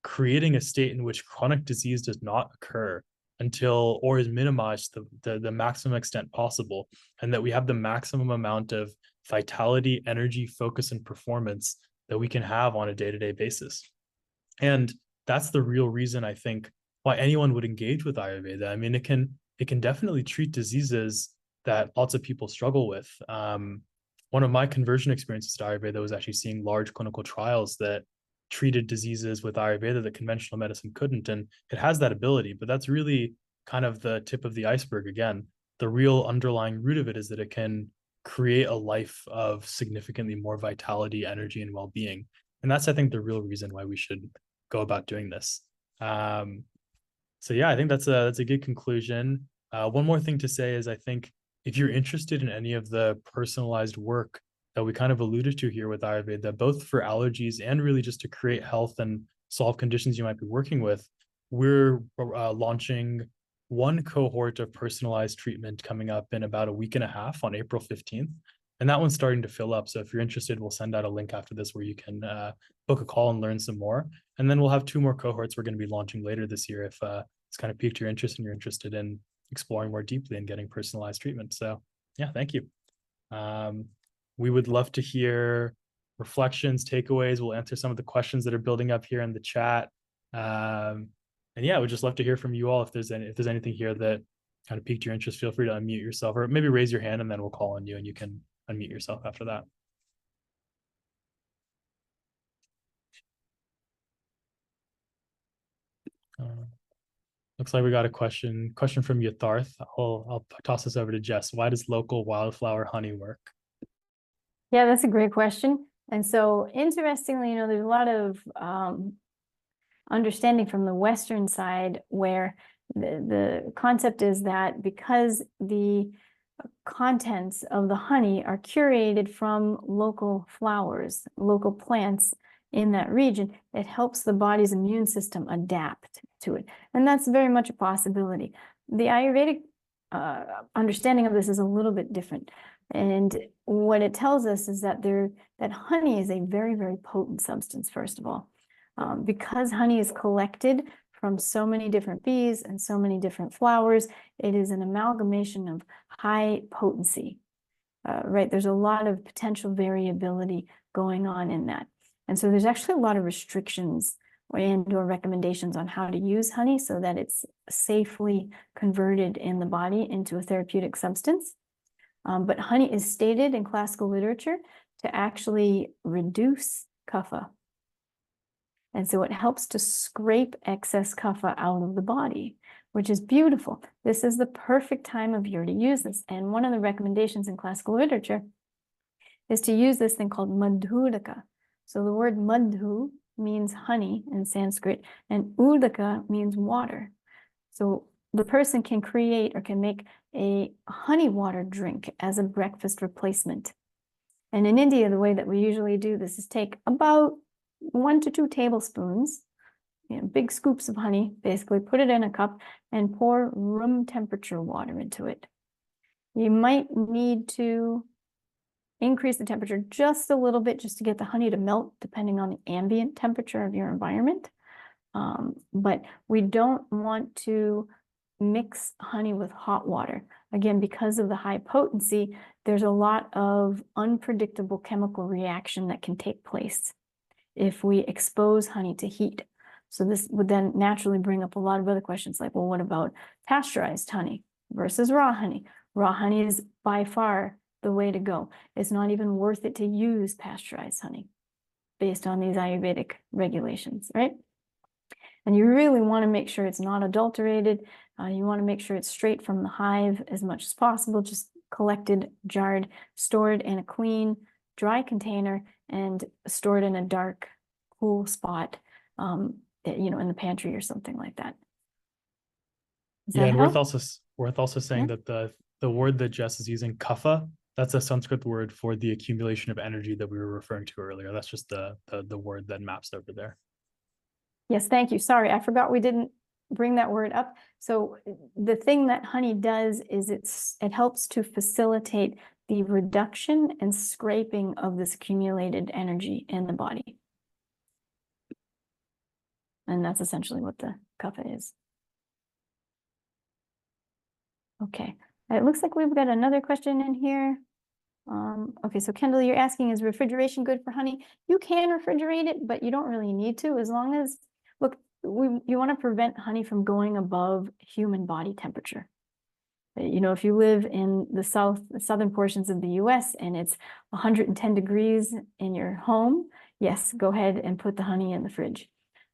creating a state in which chronic disease does not occur until, or is minimized to the maximum extent possible, and that we have the maximum amount of vitality, energy, focus, and performance that we can have on a day-to-day basis. And that's the real reason, I think, why anyone would engage with Ayurveda. I mean, it can definitely treat diseases that lots of people struggle with. One of my conversion experiences to Ayurveda was actually seeing large clinical trials that treated diseases with Ayurveda that conventional medicine couldn't. And it has that ability, but that's really kind of the tip of the iceberg. Again, the real underlying root of it is that it can create a life of significantly more vitality, energy, and well-being. And that's, I think, the real reason why we should go about doing this. So yeah, I think that's a good conclusion. One more thing to say is I think if you're interested in any of the personalized work that we kind of alluded to here with Ayurveda, both for allergies and really just to create health and solve conditions you might be working with, we're launching one cohort of personalized treatment coming up in about a week and a half on April 15th. And that one's starting to fill up. So if you're interested, we'll send out a link after this where you can book a call and learn some more. And then we'll have 2 more cohorts we're going to be launching later this year if it's kind of piqued your interest and you're interested in exploring more deeply and getting personalized treatment. So yeah, thank you. We would love to hear reflections, takeaways. We'll answer some of the questions that are building up here in the chat. And yeah, we'd just love to hear from you all. If there's anything here that kind of piqued your interest, feel free to unmute yourself or maybe raise your hand and then we'll call on you and you can unmute yourself after that. Looks like we got a question from Yatharth. I'll toss this over to Jess. Why does local wildflower honey work? Yeah, that's a great question. And so interestingly, there's a lot of understanding from the Western side where the concept is that because the contents of the honey are curated from local flowers, local plants in that region, it helps the body's immune system adapt to it. And that's very much a possibility. The Ayurvedic understanding of this is a little bit different. And what it tells us is that honey is a very, very potent substance, first of all. Because honey is collected from so many different bees and so many different flowers, it is an amalgamation of high potency, right? There's a lot of potential variability going on in that. And so there's actually a lot of restrictions or recommendations on how to use honey so that it's safely converted in the body into a therapeutic substance. But honey is stated in classical literature to actually reduce kapha. And so it helps to scrape excess kapha out of the body, which is beautiful. This is the perfect time of year to use this. And one of the recommendations in classical literature is to use this thing called madhuraka. So the word madhu means honey in Sanskrit, and udaka means water. So the person can create or can make a honey water drink as a breakfast replacement. And in India, the way that we usually do this is take about 1 to 2 tablespoons, big scoops of honey, basically put it in a cup and pour room temperature water into it. You might need to increase the temperature just a little bit just to get the honey to melt, depending on the ambient temperature of your environment. But we don't want to mix honey with hot water. Again, because of the high potency, there's a lot of unpredictable chemical reaction that can take place if we expose honey to heat. So this would then naturally bring up a lot of other questions like, well, what about pasteurized honey versus raw honey? Raw honey is by far the way to go. It's not even worth it to use pasteurized honey based on these Ayurvedic regulations, right? And you really want to make sure it's not adulterated. You want to make sure it's straight from the hive as much as possible, just collected, jarred, stored in a clean, dry container, and stored in a dark, cool spot, in the pantry or something like that. Yeah, and worth also saying that the word that Jess is using, kapha, that's a Sanskrit word for the accumulation of energy that we were referring to earlier. That's just the word that maps over there. Yes, thank you. Sorry, I forgot we didn't bring that word up. So the thing that honey does is it helps to facilitate the reduction and scraping of this accumulated energy in the body. And that's essentially what the kapha is. Okay, it looks like we've got another question in here. Okay, so Kendall, you're asking, is refrigeration good for honey? You can refrigerate it, but you don't really need to, as long as, look, you want to prevent honey from going above human body temperature. If you live in the southern portions of the US and it's 110 degrees in your home, yes, go ahead and put the honey in the fridge.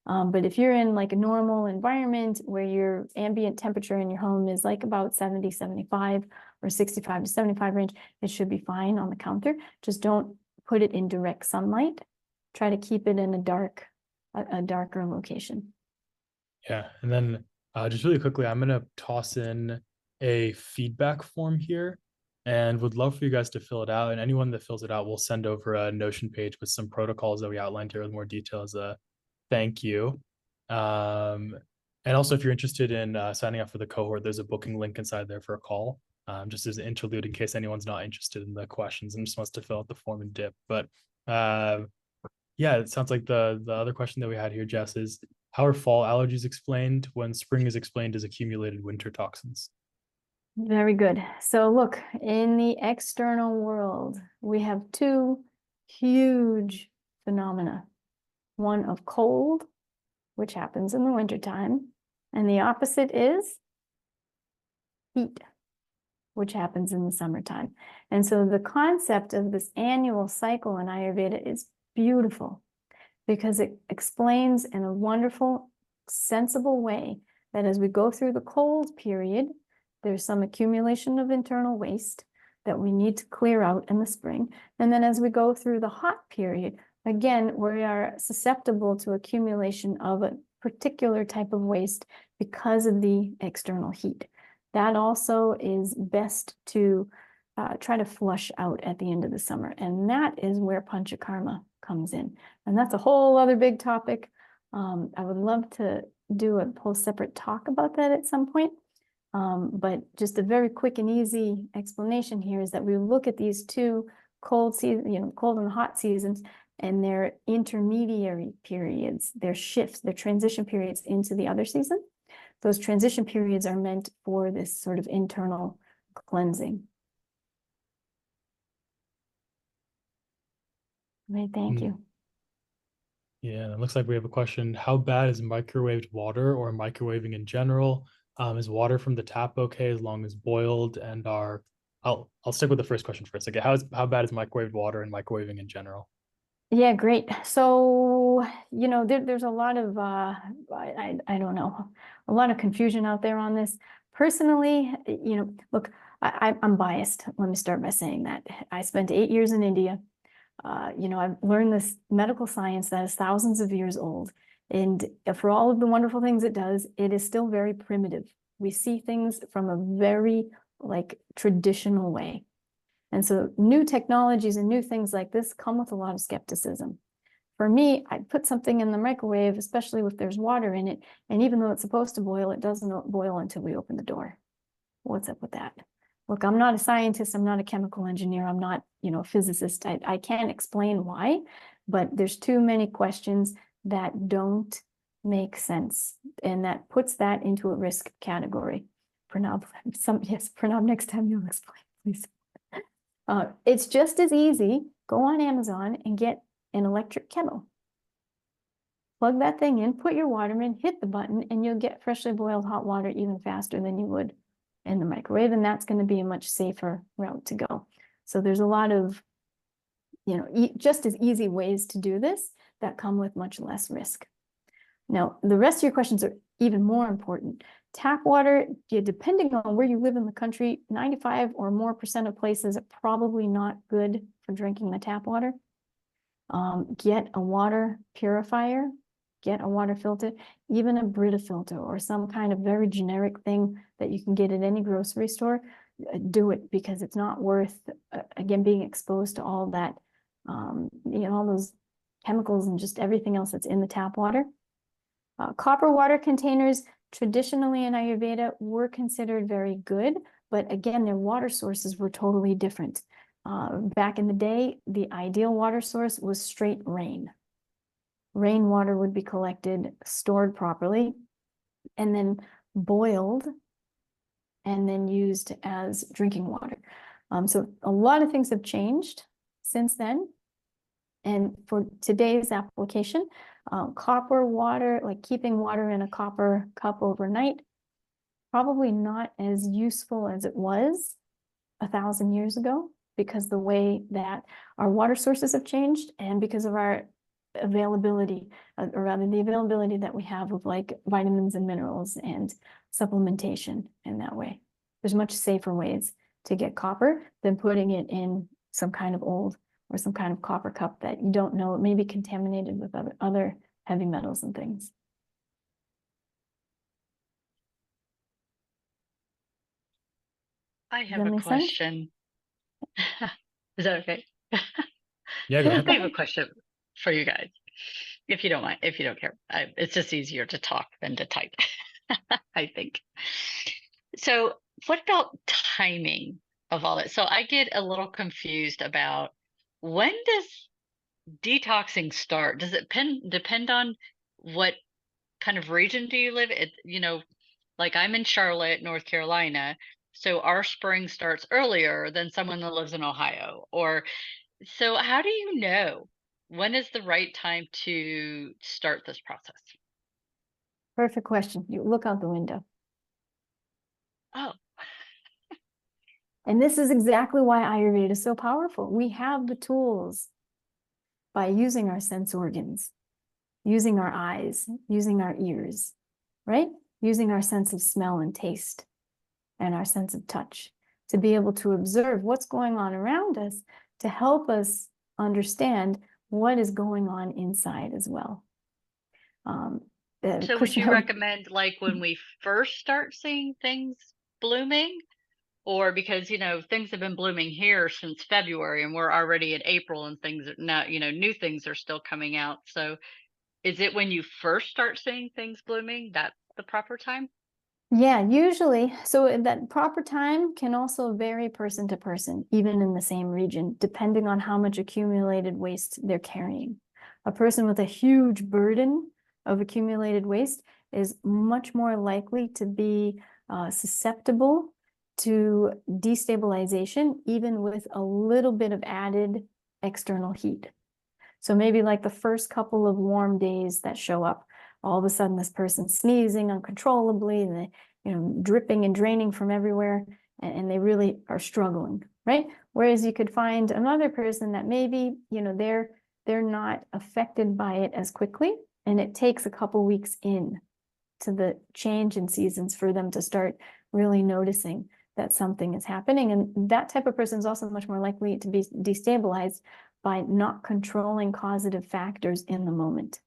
But if you're in like a normal environment where your ambient temperature in your home is like about 70, 75 or 65 to 75 range, it should be fine on the counter. Just don't put it in direct sunlight try to keep it in a darker location. Yeah. And then just really quickly, I'm going to toss in a feedback form here and would love for you guys to fill it out. And anyone that fills it out, we'll send over a Notion page with some protocols that we outlined here with more details. Thank you. And also, if you're interested in signing up for the cohort, there's a booking link inside there for a call, just as an interlude in case anyone's not interested in the questions and just wants to fill out the form and dip. But yeah, it sounds like the other question that we had here, Jess, is how are fall allergies explained when spring is explained as accumulated winter toxins? Very good. So look, in the external world, we have two huge phenomena. One of cold, which happens in the wintertime, and the opposite is heat, which happens in the summertime. And so the concept of this annual cycle in Ayurveda is beautiful because it explains in a wonderful, sensible way that as we go through the cold period, there's some accumulation of internal waste that we need to clear out in the spring. And then as we go through the hot period, again, we are susceptible to accumulation of a particular type of waste because of the external heat. That also is best to try to flush out at the end of the summer. And that is where panchakarma comes in. And that's a whole other big topic. I would love to do a whole separate talk about that at some point. But just a very quick and easy explanation here is that we look at these two cold and hot seasons and their intermediary periods, their shifts, their transition periods into the other season. Those transition periods are meant for this sort of internal cleansing. Okay, thank you. Yeah, it looks like we have a question. How bad is microwaved water or microwaving in general? Is water from the tap okay as long as boiled? And I'll stick with the first question first. Okay, how bad is microwaved water and microwaving in general? Yeah, great. So, there's a lot of I don't know, a lot of confusion out there on this. Personally, look, I'm biased. Let me start by saying that. I spent 8 years in India. I've learned this medical science that is thousands of years old. And for all of the wonderful things it does, it is still very primitive. We see things from a very traditional way. And so new technologies and new things like this come with a lot of skepticism. For me, I put something in the microwave, especially if there's water in it, and even though it's supposed to boil, it doesn't boil until we open the door. What's up with that? Look, I'm not a scientist, I'm not a chemical engineer, I'm not, a physicist. I can't explain why, but there's too many questions that don't make sense, and that puts that into a risk category. Pranav, Pranav, next time you'll explain, please. It's just as easy. Go on Amazon and get an electric kettle. Plug that thing in, put your water in, hit the button, and you'll get freshly boiled hot water even faster than you would in the microwave. And that's going to be a much safer route to go. So there's a lot of, just as easy ways to do this that come with much less risk. Now, the rest of your questions are even more important. Tap water, depending on where you live in the country, 95% or more of places are probably not good for drinking the tap water. Get a water purifier, get a water filter, even a Brita filter or some kind of very generic thing that you can get at any grocery store. Do it, because it's not worth, again, being exposed to all that, all those chemicals and just everything else that's in the tap water. Copper water containers, traditionally in Ayurveda, were considered very good, but again, their water sources were totally different. Back in the day, the ideal water source was straight rain. Rainwater would be collected, stored properly, and then boiled, and then used as drinking water. So a lot of things have changed since then. And for today's application, copper water, like keeping water in a copper cup overnight, probably not as useful as it was 1,000 years ago, because the way that our water sources have changed and because of our availability, or rather the availability that we have of vitamins and minerals and supplementation in that way. There's much safer ways to get copper than putting it in some kind of old or some kind of copper cup that you don't know, it may be contaminated with other heavy metals and things. I Does have that a make sense? question. Is that okay? Yeah, go Yeah, ahead. I have a question for you guys, if you don't mind, if you don't care. It's just easier to talk than to type, I think. So, what about timing of all that? So, I get a little confused about when does detoxing start? Does it depend on what kind of region do you live in? Like I'm in Charlotte, North Carolina. So our spring starts earlier than someone that lives in Ohio. Or so how do you know when is the right time to start this process? perfect question. You look out the window. Oh, And this is exactly why Ayurveda is so powerful. We have the tools by using our sense organs, using our eyes, using our ears, right? Using our sense of smell and taste and our sense of touch to be able to observe what's going on around us to help us understand what is going on inside as well. so would you Krishna, recommend like when we first start seeing things blooming? Or because, things have been blooming here since February and we're already in April and things are now, new things are still coming out. So is it when you first start seeing things blooming, that's the proper time? yeah, usually. So that proper time can also vary person to person, even in the same region, depending on how much accumulated waste they're carrying. A person with a huge burden of accumulated waste is much more likely to be susceptible to destabilization, even with a little bit of added external heat. So maybe like the first couple of warm days that show up, all of a sudden this person's sneezing uncontrollably and they, dripping and draining from everywhere, and they really are struggling, right? Whereas you could find another person that maybe, they're not affected by it as quickly, and it takes a couple weeks in to the change in seasons for them to start really noticing that something is happening. And that type of person is also much more likely to be destabilized by not controlling causative factors in the moment.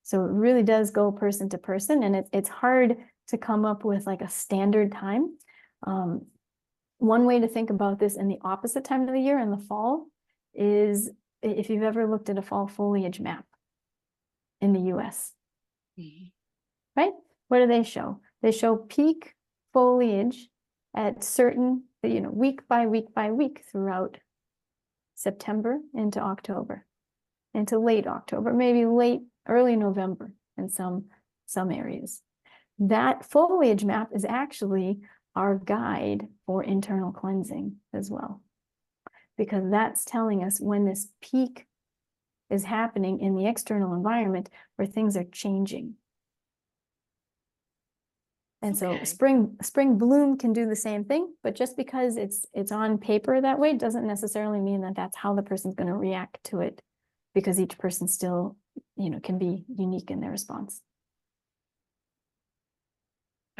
So it really does go person to person, and it's hard to come up with like a standard time. One way to think about this in the opposite time of the year, in the fall, is if you've ever looked at a fall foliage map in the US, right? What do they show? They show peak foliage at certain, week by week by week throughout September into October, into late October, maybe early November in some areas. That foliage map is actually our guide for internal cleansing as well, because that's telling us when this peak is happening in the external environment where things are changing. And so Okay. spring bloom can do the same thing, but just because it's on paper that way doesn't necessarily mean that that's how the person's going to react to it, because each person still, can be unique in their response.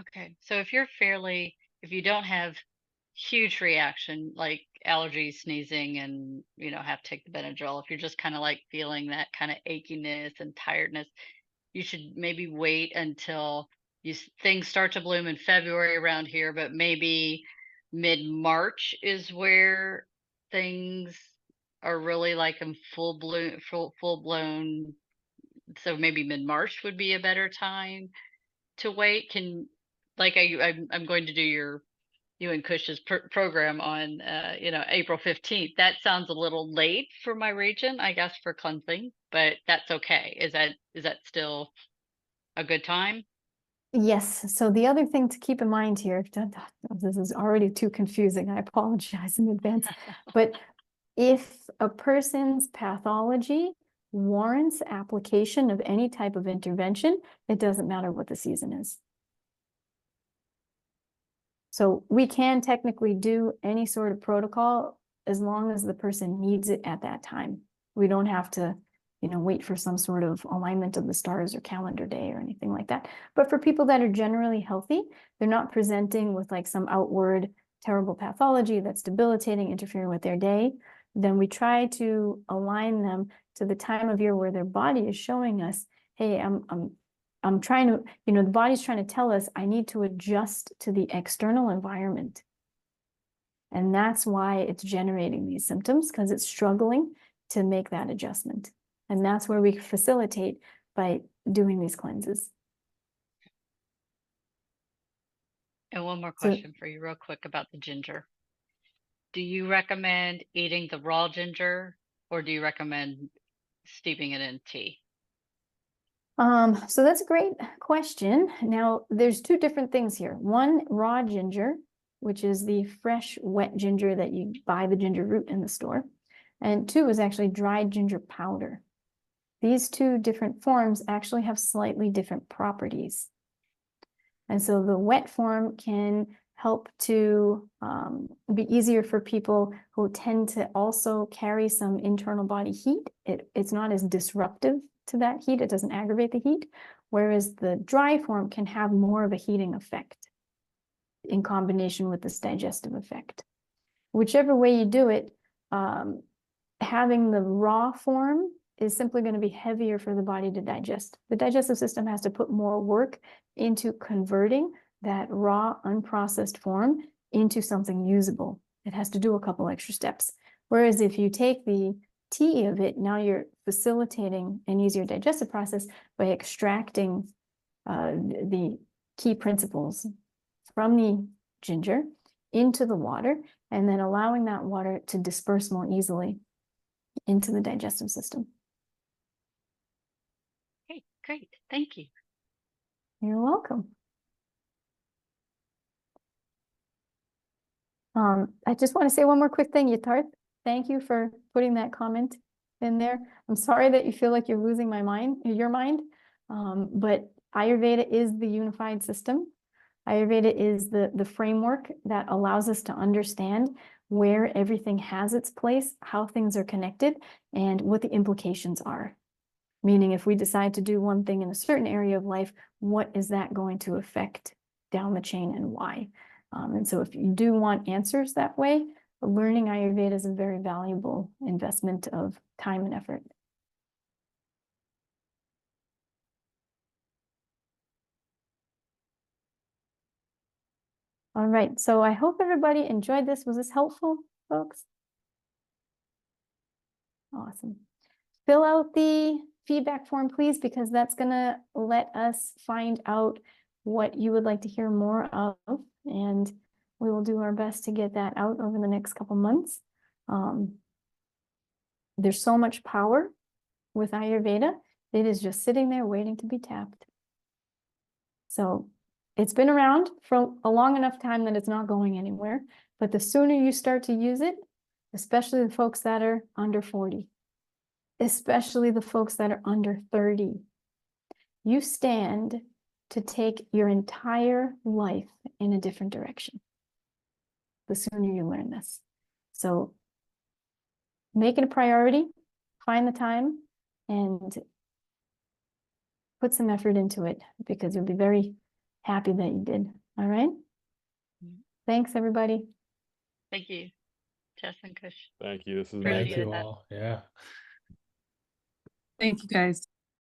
Okay. So if you don't have huge reaction like allergies, sneezing, and have to take the Benadryl, if you're just kind of like feeling that kind of achiness and tiredness, you should maybe wait until things start to bloom in February around here, but maybe mid-March is where things are really like in full bloom, full blown. So maybe mid-March would be a better time to wait. Like I'm going to do you and Kush's program on April 15th. That sounds a little late for my region, I guess, for cleansing, but that's okay. Is that still a good time? Yes. So the other thing to keep in mind here, this is already too confusing. I apologize in advance. But if a person's pathology warrants application of any type of intervention, it doesn't matter what the season is. So we can technically do any sort of protocol as long as the person needs it at that time. We don't have to, wait for some sort of alignment of the stars or calendar day or anything like that. But for people that are generally healthy, they're not presenting with like some outward terrible pathology that's debilitating, interfering with their day. then we try to align them to the time of year where their body is showing us, hey, I'm trying to, the body's trying to tell us I need to adjust to the external environment. And that's why it's generating these symptoms, because it's struggling to make that adjustment. And that's where we facilitate by doing these cleanses. And one more question for you real quick about the ginger. Do you recommend eating the raw ginger, or do you recommend steeping it in tea? So that's a great question. Now, there's two different things here. One, raw ginger, which is the fresh, wet ginger that you buy the ginger root in the store. And two is actually dried ginger powder. These two different forms actually have slightly different properties. And so the wet form can help to be easier for people who tend to also carry some internal body heat. It's not as disruptive to that heat. It doesn't aggravate the heat. Whereas the dry form can have more of a heating effect in combination with this digestive effect. Whichever way you do it, having the raw form is simply going to be heavier for the body to digest. The digestive system has to put more work into converting that raw, unprocessed form into something usable. It has to do a couple extra steps. Whereas if you take the tea of it, now you're facilitating an easier digestive process by extracting the key principles from the ginger into the water, and then allowing that water to disperse more easily into the digestive system. Okay, great. Thank you. You're welcome. I just want to say one more quick thing, Yatarth. Thank you for putting that comment in there. I'm sorry that you feel like you're losing your mind, but Ayurveda is the unified system. Ayurveda is the framework that allows us to understand where everything has its place, how things are connected, and what the implications are. Meaning, if we decide to do one thing in a certain area of life, what is that going to affect down the chain and why? And so if you do want answers that way, learning Ayurveda is a very valuable investment of time and effort. All right, so I hope everybody enjoyed this. Was this helpful, folks? Awesome. Fill out the feedback form, please, because that's gonna let us find out what you would like to hear more of, and we will do our best to get that out over the next couple months. There's so much power with Ayurveda. It is just sitting there waiting to be tapped. So it's been around for a long enough time that it's not going anywhere. But the sooner you start to use it, especially the folks that are under 40, especially the folks that are under 30, you stand to take your entire life in a different direction the sooner you learn this. So make it a priority, find the time, and put some effort into it, because you'll be very happy that you did. All right? Thanks, everybody. Thank you, Jess and Kush. Thank you. This is Appreciate Thank you that. all. Yeah. Thank you, guys.